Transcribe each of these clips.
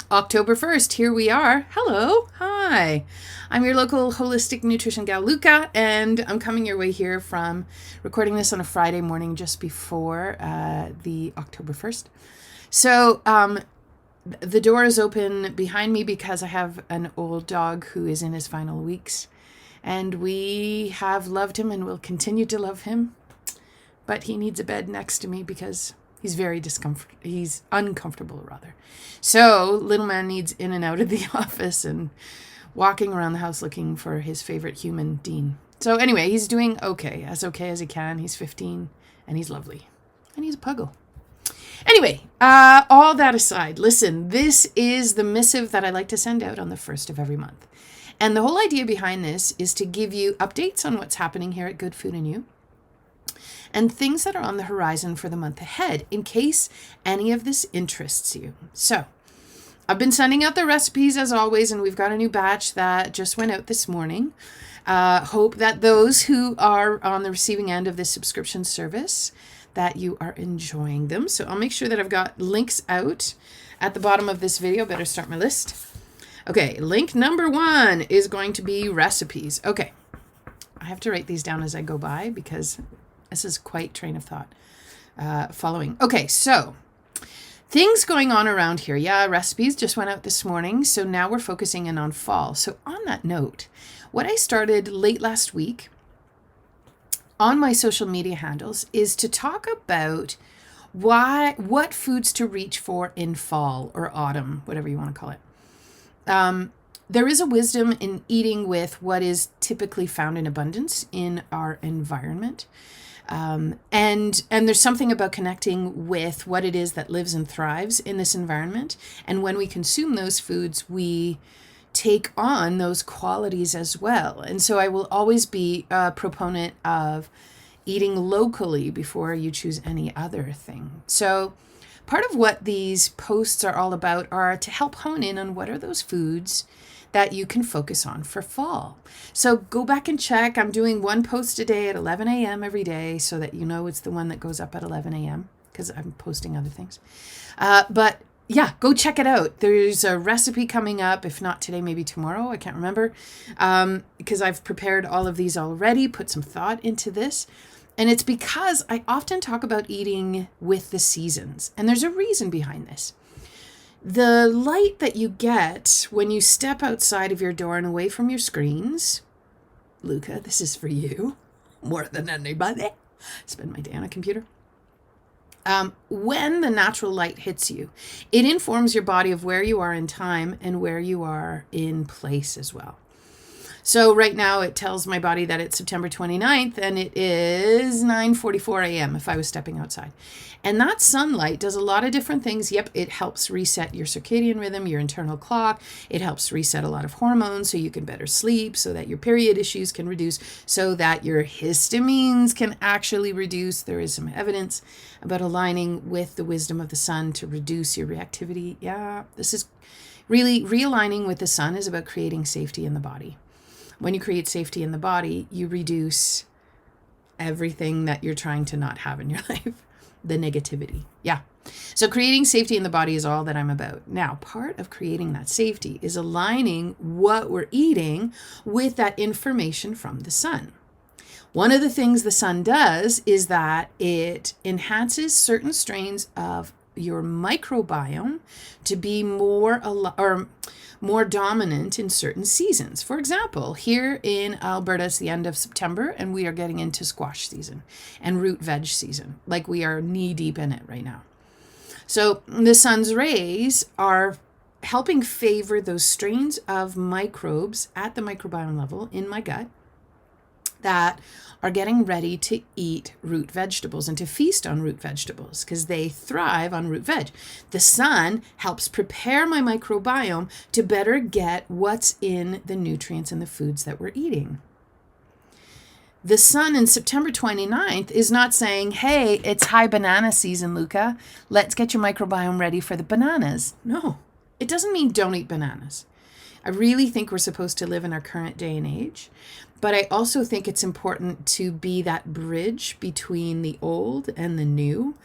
October 1st, here we are. Hello. Hi. I'm your local holistic nutrition gal, Luka, and I'm coming your way here from recording this on a Friday morning just before the October 1st. So the door is open behind me because I have an old dog who is in his final weeks, and we have loved him and will continue to love him, but he needs a bed next to me because he's uncomfortable rather. So little man needs in and out of the office and walking around the house looking for his favorite human, Dean. So anyway, he's doing okay as he can. He's 15 and he's lovely. And he's a puggle. Anyway, all that aside, listen, this is the missive that I like to send out on the first of every month. And the whole idea behind this is to give you updates on what's happening here at Good Food and You, and things that are on the horizon for the month ahead, in case any of this interests you. So, I've been sending out the recipes as always, and we've got a new batch that just went out this morning. Hope that those who are on the receiving end of this subscription service, that you are enjoying them. So I'll make sure that I've got links out at the bottom of this video. Better start my list. Okay, link number 1 is going to be recipes. Okay, I have to write these down as I go by because this is quite train of thought following. Okay, so things going on around here. Yeah, recipes just went out this morning. So now we're focusing in on fall. So on that note, what I started late last week on my social media handles is to talk about what foods to reach for in fall or autumn, whatever you want to call it. There is a wisdom in eating with what is typically found in abundance in our environment. And there's something about connecting with what it is that lives and thrives in this environment. And when we consume those foods, we take on those qualities as well. And so I will always be a proponent of eating locally before you choose any other thing. So part of what these posts are all about are to help hone in on what are those foods that you can focus on for fall. So go back and check. I'm doing one post a day at 11 a.m. every day so that you know it's the one that goes up at 11 a.m. because I'm posting other things. But yeah, go check it out. There's a recipe coming up, if not today, maybe tomorrow. I can't remember because I've prepared all of these already, put some thought into this. And it's because I often talk about eating with the seasons. And there's a reason behind this. The light that you get when you step outside of your door and away from your screens, Luka, this is for you more than anybody. Spend my day on a computer. When the natural light hits you, it informs your body of where you are in time and where you are in place as well. So right now it tells my body that it's September 29th and it is 9:44 a.m. if I was stepping outside. And that sunlight does a lot of different things. Yep, it helps reset your circadian rhythm, your internal clock. It helps reset a lot of hormones so you can better sleep, so that your period issues can reduce, so that your histamines can actually reduce. There is some evidence about aligning with the wisdom of the sun to reduce your reactivity. Yeah, this is really realigning with the sun is about creating safety in the body. When you create safety in the body, you reduce everything that you're trying to not have in your life, the negativity. Yeah. So creating safety in the body is all that I'm about. Now, part of creating that safety is aligning what we're eating with that information from the sun. One of the things the sun does is that it enhances certain strains of your microbiome to be more dominant in certain seasons. For example, here in Alberta, it's the end of September and we are getting into squash season and root veg season. Like we are knee deep in it right now. So the sun's rays are helping favor those strains of microbes at the microbiome level in my gut that are getting ready to eat root vegetables and to feast on root vegetables because they thrive on root veg. The sun helps prepare my microbiome to better get what's in the nutrients in the foods that we're eating. The sun in September 29th is not saying, hey, it's high banana season, Luka. Let's get your microbiome ready for the bananas. No, it doesn't mean don't eat bananas. I really think we're supposed to live in our current day and age. But I also think it's important to be that bridge between the old and the new.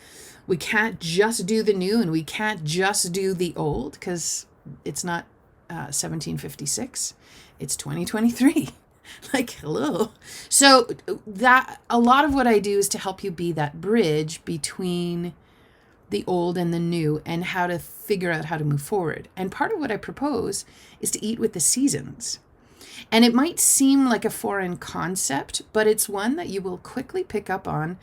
We can't just do the new and we can't just do the old because It's not 1756. It's 2023. Like, hello. So that a lot of what I do is to help you be that bridge between the old and the new, and how to figure out how to move forward. And part of what I propose is to eat with the seasons. And it might seem like a foreign concept, but it's one that you will quickly pick up on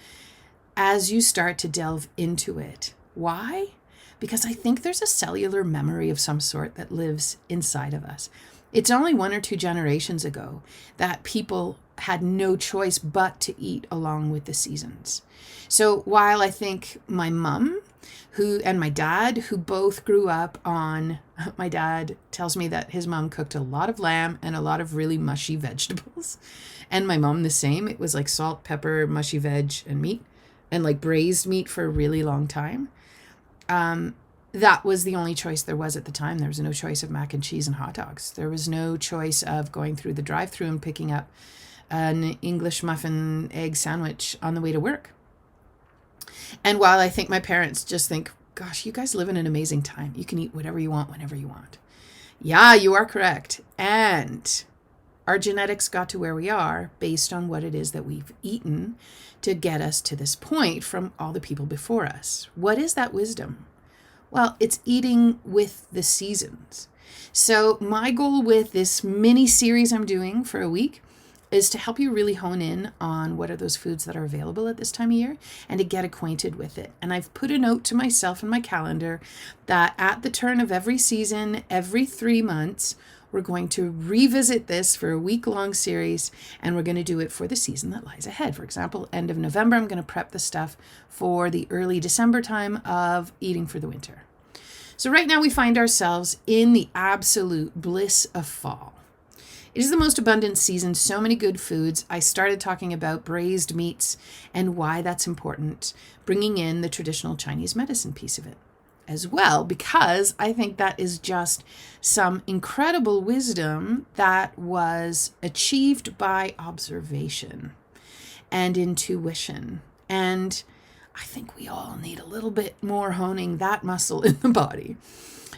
as you start to delve into it. Why? Because I think there's a cellular memory of some sort that lives inside of us. It's only 1 or 2 generations ago that people had no choice but to eat along with the seasons. So while I think my mom and my dad, who both grew up on, my dad tells me that his mom cooked a lot of lamb and a lot of really mushy vegetables. And my mom the same. It was like salt, pepper, mushy veg, and meat, and like braised meat for a really long time. That was the only choice there was at the time. There was no choice of mac and cheese and hot dogs. There was no choice of going through the drive-thru and picking up an English muffin egg sandwich on the way to work. And while I think my parents just think, gosh, you guys live in an amazing time. You can eat whatever you want, whenever you want. Yeah, you are correct. And our genetics got to where we are based on what it is that we've eaten to get us to this point from all the people before us. What is that wisdom? Well, it's eating with the seasons. So my goal with this mini series I'm doing for a week is to help you really hone in on what are those foods that are available at this time of year and to get acquainted with it. And I've put a note to myself in my calendar that at the turn of every season, every 3 months, we're going to revisit this for a week-long series, and we're going to do it for the season that lies ahead. For example, end of November, I'm going to prep the stuff for the early December time of eating for the winter. So right now we find ourselves in the absolute bliss of fall. It is the most abundant season, so many good foods. I started talking about braised meats and why that's important, bringing in the traditional Chinese medicine piece of it as well, because I think that is just some incredible wisdom that was achieved by observation and intuition. And I think we all need a little bit more honing that muscle in the body.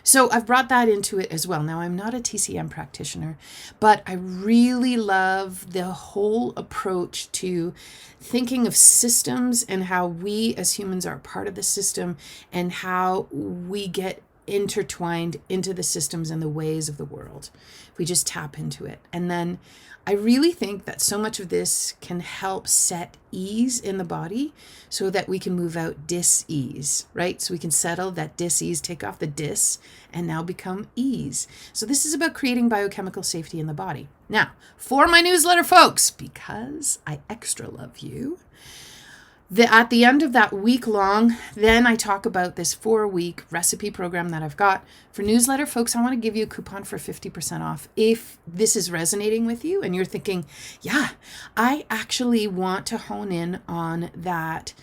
So I've brought that into it as well. Now, I'm not a TCM practitioner, but I really love the whole approach to thinking of systems and how we as humans are part of the system and how we get intertwined into the systems and the ways of the world. If we just tap into it. And then I really think that so much of this can help set ease in the body so that we can move out dis-ease, right? So we can settle that dis-ease, take off the dis, and now become ease. So this is about creating biochemical safety in the body. Now, for my newsletter folks, because I extra love you, at the end of that week long, then I talk about this 4-week recipe program that I've got. For newsletter folks, I want to give you a coupon for 50% off. If this is resonating with you and you're thinking, yeah, I actually want to hone in on that,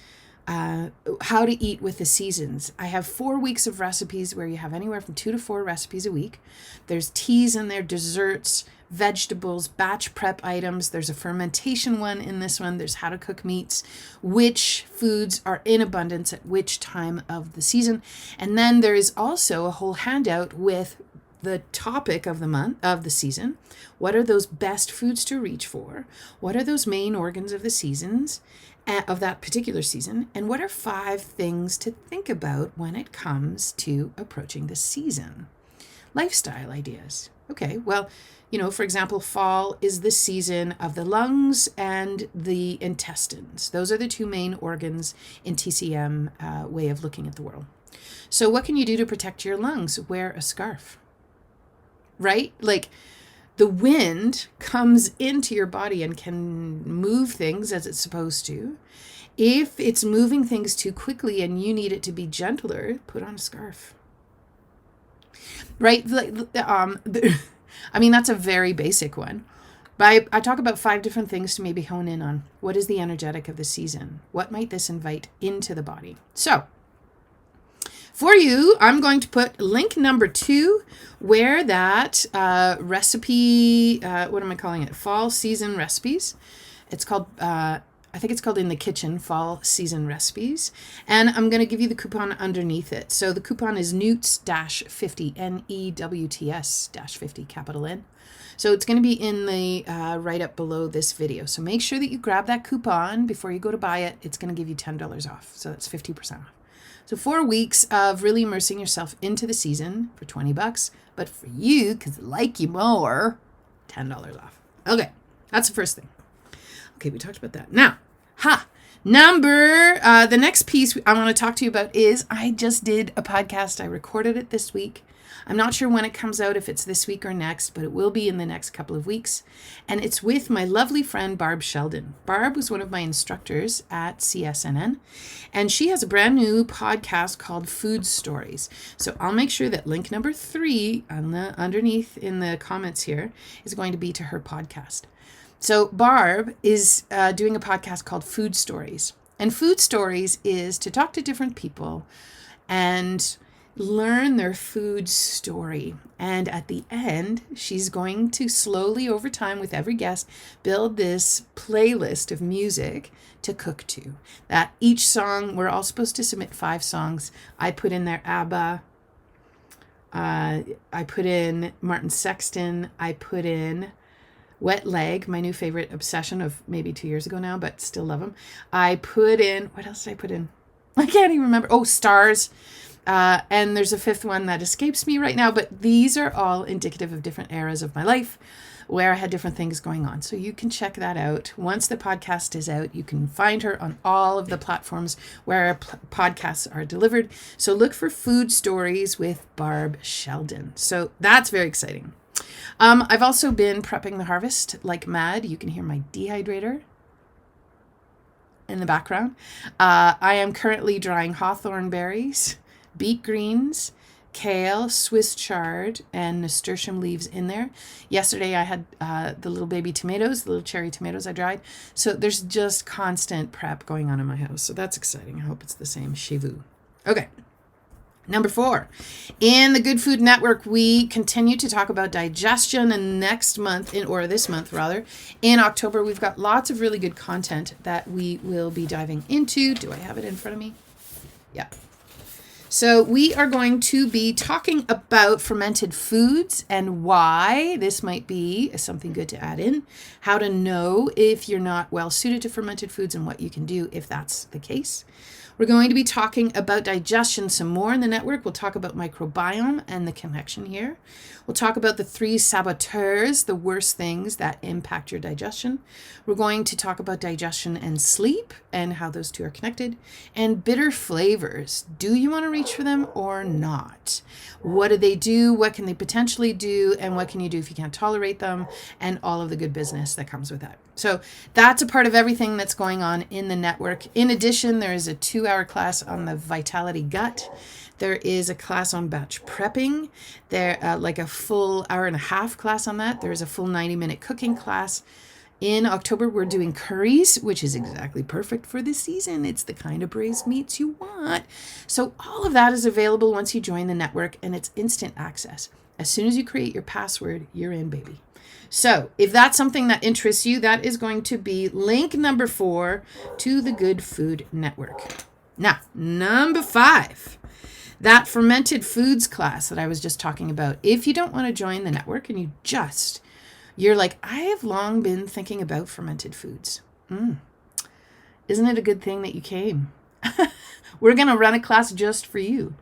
how to eat with the seasons. I have 4 weeks of recipes where you have anywhere from 2 to 4 recipes a week. There's teas in there, desserts, vegetables, batch prep items. There's a fermentation one in this one. There's how to cook meats, which foods are in abundance at which time of the season. And then there is also a whole handout with the topic of the month, of the season. What are those best foods to reach for? What are those main organs of the seasons, of that particular season? And what are 5 things to think about when it comes to approaching the season? Lifestyle ideas. Okay, well, for example, fall is the season of the lungs and the intestines. Those are the 2 main organs in TCM way of looking at the world. So what can you do to protect your lungs? Wear a scarf, right? Like the wind comes into your body and can move things as it's supposed to. If it's moving things too quickly and you need it to be gentler, put on a scarf, right? That's a very basic one. But I talk about 5 different things to maybe hone in on. What is the energetic of the season? What might this invite into the body? So for you, I'm going to put link number 2 where that recipe, what am I calling it? Fall season recipes. It's called I think it's called In the Kitchen Fall Season Recipes. And I'm going to give you the coupon underneath it. So the coupon is NEWTS-50, NEWTS-50, capital N. So it's going to be in the right up below this video. So make sure that you grab that coupon before you go to buy it. It's going to give you $10 off. So that's 50% off. So 4 weeks of really immersing yourself into the season for $20. But for you, because I like you more, $10 off. Okay, that's the first thing. Okay, we talked about that. Now, the next piece I want to talk to you about is I just did a podcast. I recorded it this week. I'm not sure when it comes out, if it's this week or next, but it will be in the next couple of weeks. And it's with my lovely friend, Barb Sheldon. Barb was one of my instructors at CSNN, and she has a brand new podcast called Food Stories. So I'll make sure that link number 3 underneath in the comments here is going to be to her podcast. So Barb is doing a podcast called Food Stories. And Food Stories is to talk to different people and learn their food story. And at the end, she's going to slowly, over time, with every guest, build this playlist of music to cook to. That each song, we're all supposed to submit 5 songs. I put in there ABBA. I put in Martin Sexton. I put in Wet Leg, my new favorite obsession of maybe 2 years ago now, but still love them. I put in, what else did I put in? I can't even remember. Oh, Stars. And there's a 5th one that escapes me right now, but these are all indicative of different eras of my life where I had different things going on. So you can check that out. Once the podcast is out, you can find her on all of the platforms where podcasts are delivered. So look for Food Stories with Barb Sheldon. So that's very exciting. I've also been prepping the harvest like mad. You can hear my dehydrator in the background. I am currently drying hawthorn berries, beet greens, kale, Swiss chard, and nasturtium leaves in there. Yesterday I had the little baby tomatoes, the little cherry tomatoes I dried. So there's just constant prep going on in my house. So that's exciting. I hope it's the same chez vous. Okay. Number 4, in the Good Food Network, we continue to talk about digestion, and this month, in October, we've got lots of really good content that we will be diving into. Do I have it in front of me? Yeah. So we are going to be talking about fermented foods and why this might be something good to add in, how to know if you're not well suited to fermented foods and what you can do if that's the case. We're going to be talking about digestion some more in the network. We'll talk about microbiome and the connection here. We'll talk about the 3 saboteurs, the worst things that impact your digestion. We're going to talk about digestion and sleep and how those 2 are connected. And bitter flavors. Do you want to reach for them or not? What do they do? What can they potentially do? And what can you do if you can't tolerate them? And all of the good business that comes with that. So that's a part of everything that's going on in the network. In addition, there is a 2-hour class on the Vitality Gut. There is a class on batch prepping. There, like a full 1.5-hour class on that. There is a full 90-minute cooking class. In October, we're doing curries, which is exactly perfect for this season. It's the kind of braised meats you want. So all of that is available once you join the network, and it's instant access. As soon as you create your password, you're in, baby. So if that's something that interests you, that is going to be link number 4 to the Good Food Network. Now, number 5, that fermented foods class that I was just talking about. If you don't want to join the network and you're like, I have long been thinking about fermented foods. Isn't it a good thing that you came? We're going to run a class just for you.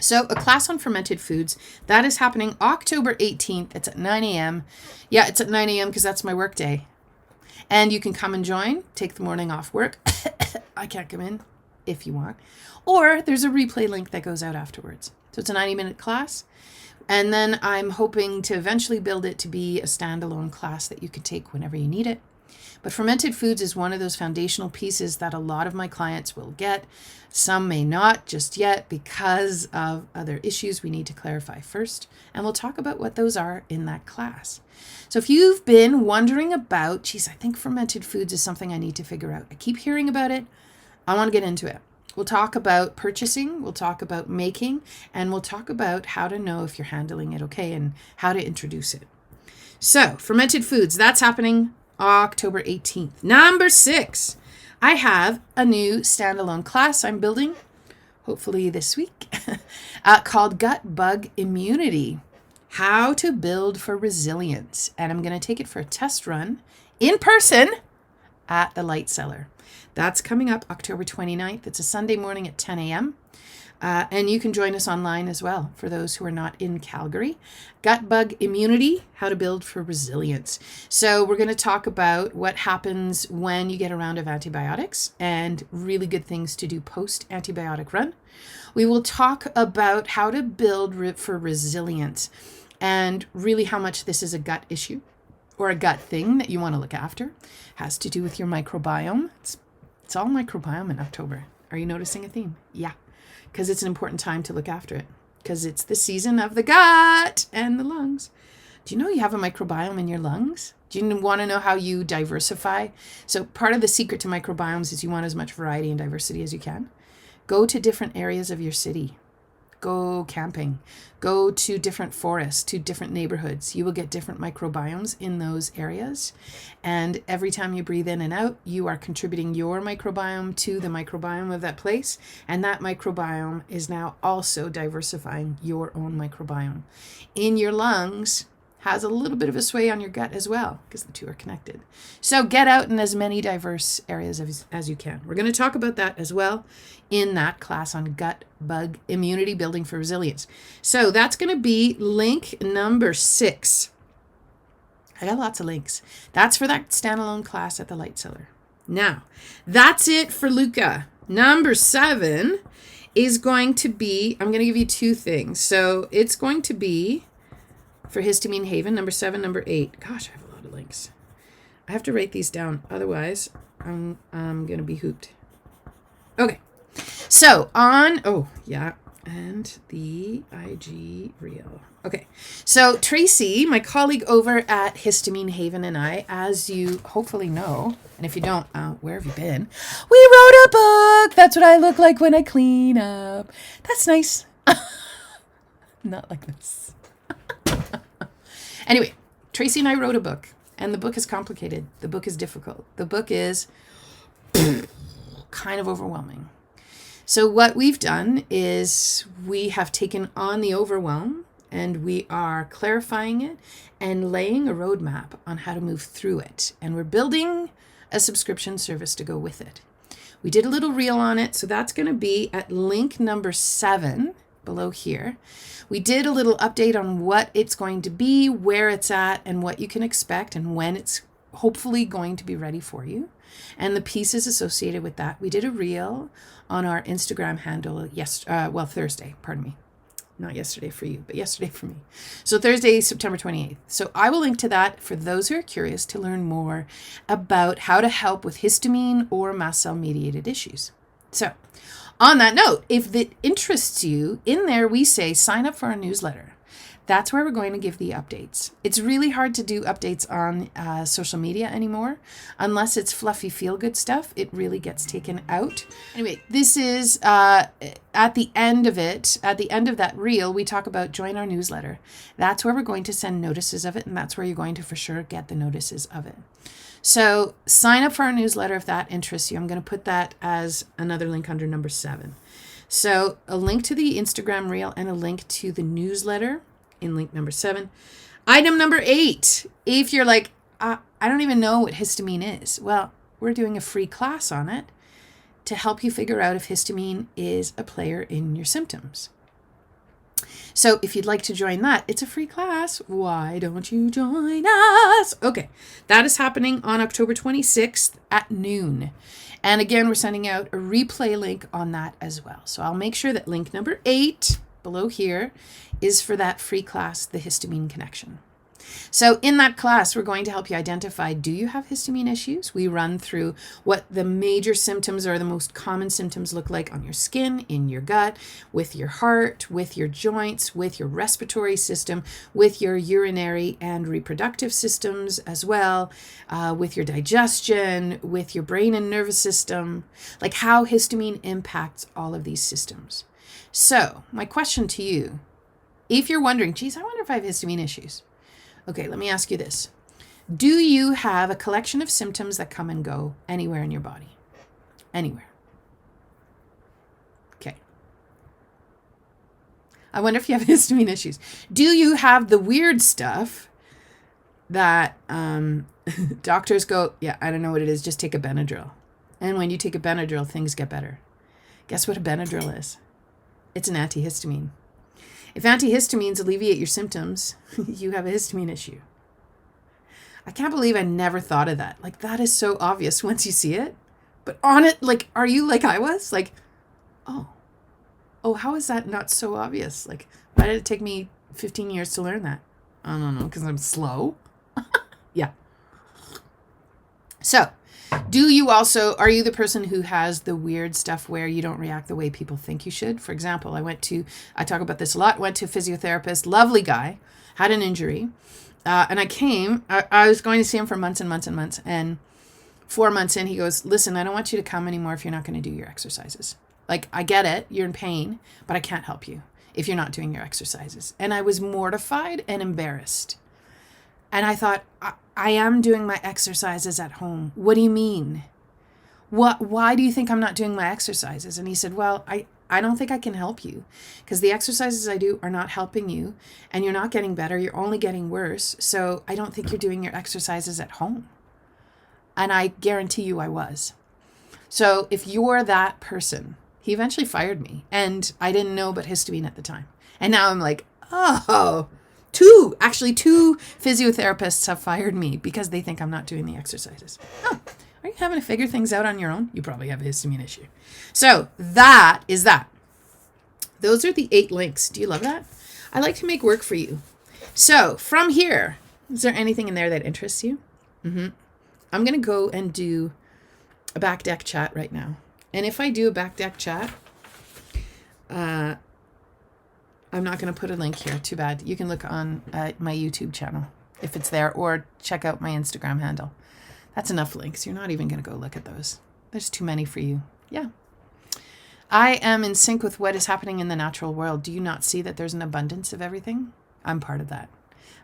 So a class on fermented foods, that is happening October 18th. It's at 9 a.m. Yeah, it's at 9 a.m. because that's my work day. And you can come and join, take the morning off work. I can't come in if you want. Or there's a replay link that goes out afterwards. So it's a 90-minute class. And then I'm hoping to eventually build it to be a standalone class that you could take whenever you need it. But fermented foods is one of those foundational pieces that a lot of my clients will get. Some may not just yet because of other issues we need to clarify first. And we'll talk about what those are in that class. So if you've been wondering about, I think fermented foods is something I need to figure out. I keep hearing about it. I want to get into it. We'll talk about purchasing, we'll talk about making, and we'll talk about how to know if you're handling it okay and how to introduce it. So fermented foods, that's happening October 18th. Number 6, I have a new standalone class I'm building, hopefully this week, called Gut Bug Immunity, How to Build for Resilience. And I'm going to take it for a test run in person at the Light Cellar. That's coming up October 29th. It's a Sunday morning at 10 a.m. And you can join us online as well for those who are not in Calgary. Gut Bug Immunity, How to Build for Resilience. So we're going to talk about what happens when you get a round of antibiotics and really good things to do post-antibiotic run. We will talk about how to build for resilience and really how much this is a gut issue or a gut thing that you want to look after. Has to do with your microbiome. It's all microbiome in October. Are you noticing a theme? Yeah. Because it's an important time to look after it. Because it's the season of the gut and the lungs. Do you know you have a microbiome in your lungs? Do you want to know how you diversify? So part of the secret to microbiomes is you want as much variety and diversity as you can. Go to different areas of your city. Go camping. Go to different forests, to different neighborhoods. You will get different microbiomes in those areas. And every time you breathe in and out, you are contributing your microbiome to the microbiome of that place. And that microbiome is now also diversifying your own microbiome. In your lungs has a little bit of a sway on your gut as well, because the two are connected. So get out in as many diverse areas as you can. We're going to talk about that as well in that class on gut bug immunity, building for resilience. So that's going to be link number 6. I got lots of links. That's for that standalone class at the Light Cellar. Now, that's it for Luka. Number 7 is going to be, I'm going to give you 2 things. So it's going to be for Histamine Haven, number 7, number 8. Gosh, I have a lot of links. I have to write these down. Otherwise, I'm going to be hooped. Okay. So and the IG reel. Okay. So Tracy, my colleague over at Histamine Haven, and I, as you hopefully know, and if you don't, where have you been? We wrote a book. That's what I look like when I clean up. That's nice. Not like this. Anyway, Tracy and I wrote a book, and the book is complicated. The book is difficult. The book is kind of overwhelming. So what we've done is we have taken on the overwhelm, and we are clarifying it and laying a roadmap on how to move through it. And we're building a subscription service to go with it. We did a little reel on it, so that's going to be at link number 7 below here. We did a little update on what it's going to be, where it's at, and what you can expect, and when it's hopefully going to be ready for you, and the pieces associated with that. We did a reel on our Instagram handle Thursday, not yesterday for you, but yesterday for me. So Thursday, September 28th. So I will link to that for those who are curious to learn more about how to help with histamine or mast cell mediated issues. So on that note, if that interests you, in there we say sign up for our newsletter. That's where we're going to give the updates. It's really hard to do updates on social media anymore. Unless it's fluffy feel-good stuff, it really gets taken out. Anyway, this is at the end of it, at the end of that reel, we talk about join our newsletter. That's where we're going to send notices of it, and that's where you're going to for sure get the notices of it. So sign up for our newsletter if that interests you. I'm going to put that as another link under number 7. So a link to the Instagram reel and a link to the newsletter in link number 7. Item number 8. If you're like, I don't even know what histamine is. Well, we're doing a free class on it to help you figure out if histamine is a player in your symptoms. So if you'd like to join that, it's a free class. Why don't you join us? Okay, that is happening on October 26th at noon. And again, we're sending out a replay link on that as well. So I'll make sure that link number 8 below here is for that free class, the Histamine Connection. So in that class, we're going to help you identify, do you have histamine issues? We run through what the major symptoms or the most common symptoms look like on your skin, in your gut, with your heart, with your joints, with your respiratory system, with your urinary and reproductive systems as well, with your digestion, with your brain and nervous system, like how histamine impacts all of these systems. So my question to you, if you're wondering, geez, I wonder if I have histamine issues. Okay, let me ask you this. Do you have a collection of symptoms that come and go anywhere in your body? Anywhere. Okay. I wonder if you have histamine issues. Do you have the weird stuff that doctors go, yeah, I don't know what it is, just take a Benadryl. And when you take a Benadryl, things get better. Guess what a Benadryl is? It's an antihistamine. If antihistamines alleviate your symptoms, you have a histamine issue. I can't believe I never thought of that. Like, that is so obvious once you see it. But on it, like, are you like I was? Like, oh, how is that not so obvious? Like, why did it take me 15 years to learn that? I don't know, because I'm slow. Yeah. So, are you the person who has the weird stuff where you don't react the way people think you should? For example, I talk about this a lot, went to a physiotherapist, lovely guy, had an injury. And I was going to see him for months and months and months. And 4 months in, he goes, listen, I don't want you to come anymore if you're not going to do your exercises. Like, I get it, you're in pain, but I can't help you if you're not doing your exercises. And I was mortified and embarrassed. And I thought, I am doing my exercises at home. What do you mean? Why do you think I'm not doing my exercises? And he said, well, I don't think I can help you because the exercises I do are not helping you and you're not getting better. You're only getting worse. So I don't think you're doing your exercises at home. And I guarantee you I was. So if you're that person, he eventually fired me and I didn't know about histamine at the time. And now I'm like, oh, two physiotherapists have fired me because they think I'm not doing the exercises. Oh, are you having to figure things out on your own? You probably have a histamine issue. So that is that. Those are the 8 links. Do you love that? I like to make work for you. So from here, is there anything in there that interests you? I'm going to go and do a back deck chat right now. And if I do a back deck chat, I'm not going to put a link here. Too bad. You can look on my YouTube channel if it's there, or check out my Instagram handle. That's enough links. You're not even going to go look at those. There's too many for you. Yeah. I am in sync with what is happening in the natural world. Do you not see that there's an abundance of everything? I'm part of that.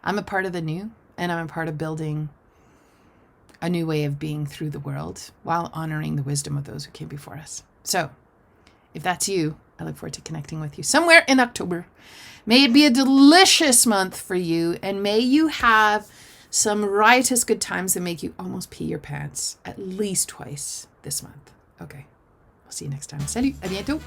I'm a part of the new, and I'm a part of building a new way of being through the world while honoring the wisdom of those who came before us. So if that's you, I look forward to connecting with you somewhere in October. May it be a delicious month for you, and may you have some riotous good times that make you almost pee your pants at least twice this month. Okay. I'll see you next time. Salut. À bientôt.